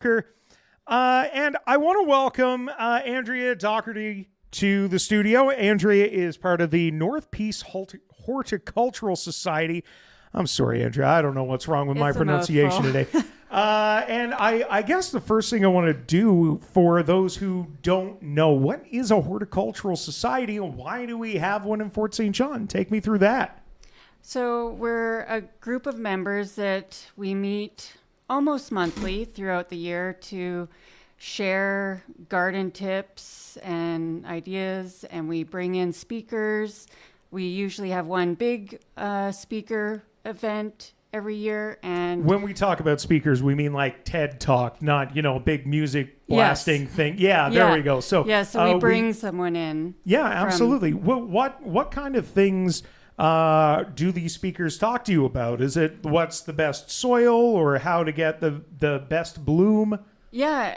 And I want to welcome Andrea Doherty to the studio. Andrea is part of the North Peace Horticultural Society. I'm sorry, Andrea. I don't know what's wrong with my pronunciation today. And I guess the first thing I want to do for those who don't know, what is a horticultural society and why do we have one in Fort St. John? Take me through that. So we're a group of members that we meet almost monthly throughout the year to share garden tips and ideas, and we bring in speakers. We usually have one big speaker event every year. And when we talk about speakers, we mean like TED Talk, not, a big music blasting thing. Yeah, there we go. So we bring someone in. Yeah, absolutely. What kind of things do these speakers talk to you about? Is it what's the best soil or how to get the best bloom? Yeah,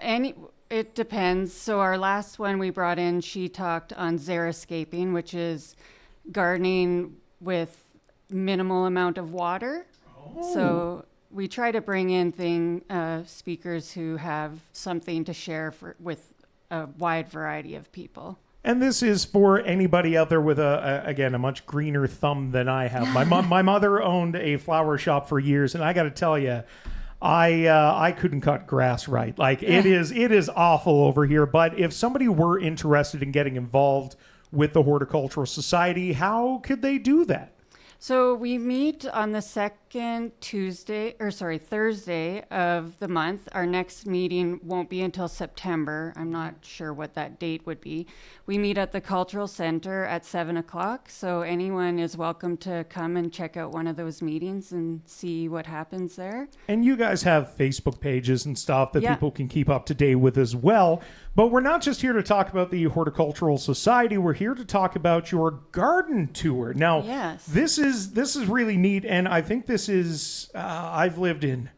it depends. So our last one we brought in, she talked on xeriscaping, which is gardening with minimal amount of water. Oh. So we try to bring in speakers who have something to share with a wide variety of people. And this is for anybody out there with a much greener thumb than I have. My mother owned a flower shop for years, and I got to tell you, I couldn't cut grass right. Like it is awful over here. But if somebody were interested in getting involved with the Horticultural Society, how could they do that? So we meet on the second Thursday of the month. Our next meeting won't be until September. I'm not sure what that date would be. We meet at the Cultural Center at 7:00. So anyone is welcome to come and check out one of those meetings and see what happens there. And you guys have Facebook pages and stuff that people can keep up to date with as well. But we're not just here to talk about the Horticultural Society. We're here to talk about your garden tour. Now, this is really neat, and I think this is, I've lived in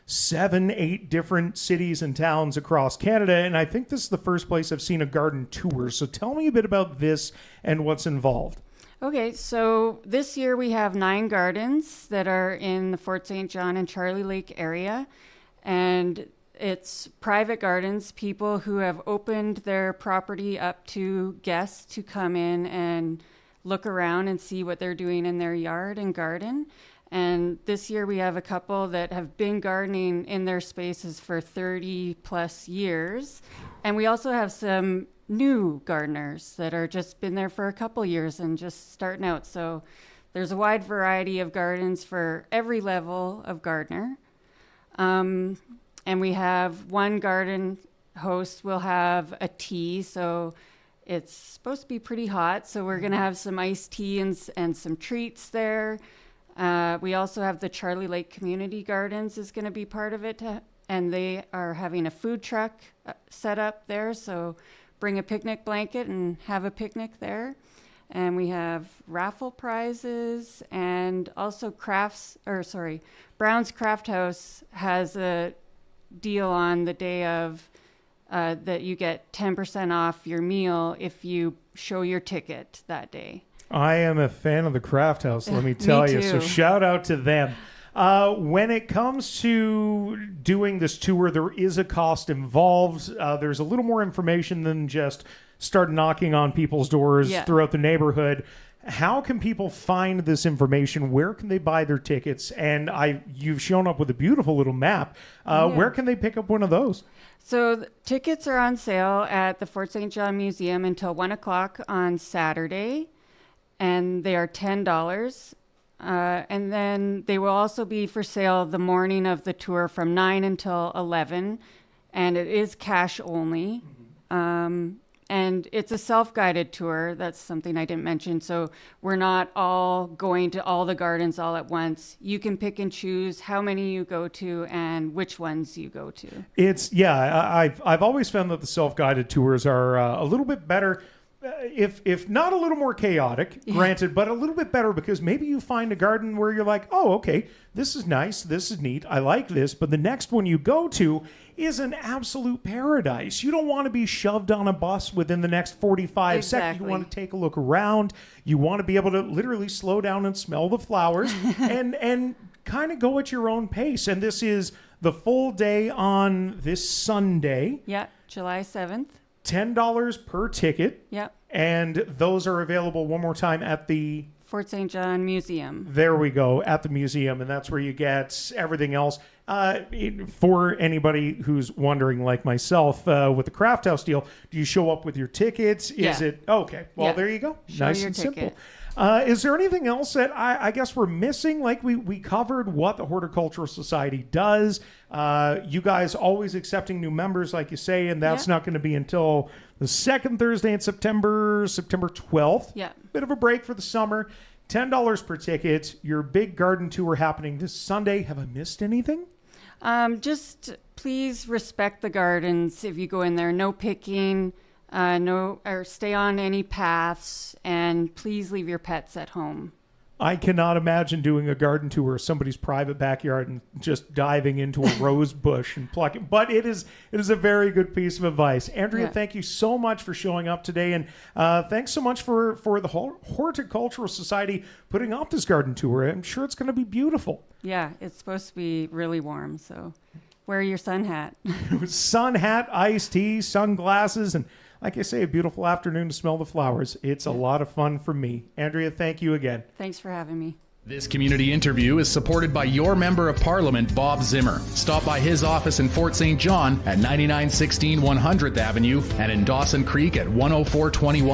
7-8 different cities and towns across Canada, and I think this is the first place I've seen a garden tour. So tell me a bit about this and what's involved. Okay, so this year we have 9 gardens that are in the Fort St. John and Charlie Lake area, and it's private gardens, people who have opened their property up to guests to come in and look around and see what they're doing in their yard and garden. And this year we have a couple that have been gardening in their spaces for 30 plus years. And we also have some new gardeners that are just been there for a couple years and just starting out. So there's a wide variety of gardens for every level of gardener. And we have one garden host will have a tea, so it's supposed to be pretty hot. So we're going to have some iced tea and some treats there. We also have the Charlie Lake Community Gardens is going to be part of it, and they are having a food truck set up there. So bring a picnic blanket and have a picnic there. And we have raffle prizes, and also Brown's Craft House has a deal on the day of that you get 10% off your meal if you show your ticket that day. I am a fan of the Craft House, let me tell you. So shout out to them. When it comes to doing this tour, there is a cost involved. There's a little more information than just start knocking on people's doors throughout the neighborhood. How can people find this information? Where can they buy their tickets? And you've shown up with a beautiful little map. Where can they pick up one of those? So tickets are on sale at the Fort St. John Museum until 1:00 on Saturday, and they are $10. And then they will also be for sale the morning of the tour from 9 until 11, and it is cash only. And it's a self-guided tour. That's something I didn't mention. So we're not all going to all the gardens all at once. You can pick and choose how many you go to and which ones you go to. I've always found that the self-guided tours are a little bit better. If not a little more chaotic, granted, but a little bit better, because maybe you find a garden where you're like, oh, okay, this is nice, this is neat, I like this, but the next one you go to is an absolute paradise. You don't want to be shoved on a bus within the next 45 seconds. You want to take a look around. You want to be able to literally slow down and smell the flowers and kind of go at your own pace. And this is the full day on this Sunday. Yeah, July 7th. $10 per ticket. Yeah. And those are available one more time at the Fort St. John Museum. There we go, at the museum, and that's where you get everything else. For anybody who's wondering, like myself, with the Craft House deal, do you show up with your tickets? Is it okay? Well, there you go. Show nice your and ticket. simple. Is there anything else that I guess we're missing? Like we covered what the Horticultural Society does. You guys always accepting new members, like you say, and that's not going to be until the second Thursday in September 12th. Yeah. Bit of a break for the summer. $10 per ticket. Your big garden tour happening this Sunday. Have I missed anything? Just please respect the gardens if you go in there. No picking. Or stay on any paths, and please leave your pets at home. I cannot imagine doing a garden tour of somebody's private backyard and just diving into a rose bush and plucking. But it is a very good piece of advice. Andrea, thank you so much for showing up today, and thanks so much for the Horticultural Society putting off this garden tour. I'm sure it's going to be beautiful. Yeah, it's supposed to be really warm, so wear your sun hat. Sun hat, iced tea, sunglasses, and like I say, a beautiful afternoon to smell the flowers. It's a lot of fun for me. Andrea, thank you again. Thanks for having me. This community interview is supported by your Member of Parliament, Bob Zimmer. Stop by his office in Fort St. John at 9916 100th Avenue and in Dawson Creek at 10421.